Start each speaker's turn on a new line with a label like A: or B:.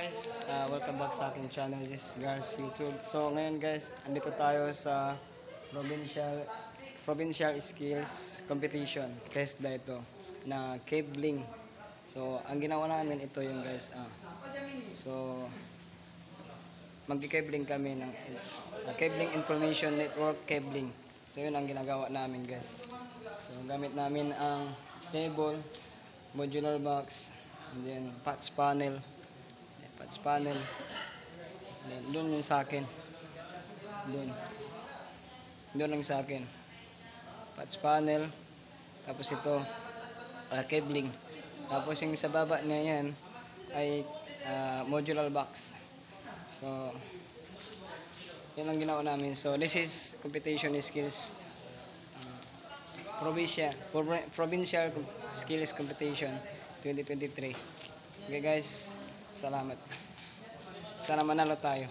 A: guys, welcome back sa aking channel, this is Gars YouTube. So ngayon guys, andito tayo sa provincial skills competition test na ito na cabling. So ang ginawa namin ito yung guys, so magki-cabling kami ng cabling information network cabling. So yun ang ginagawa namin guys. So gamit namin ang cable, modular box, and then patch panel. Then, doon yung sa akin. Doon lang sa akin. Patch panel. Tapos ito, cabling. Tapos yung sa baba na yan ay modular box. So, yan ang ginawa namin. So, this is competition skills. Provincial skills competition 2023. Okay guys, salamat. Sana manalo tayo.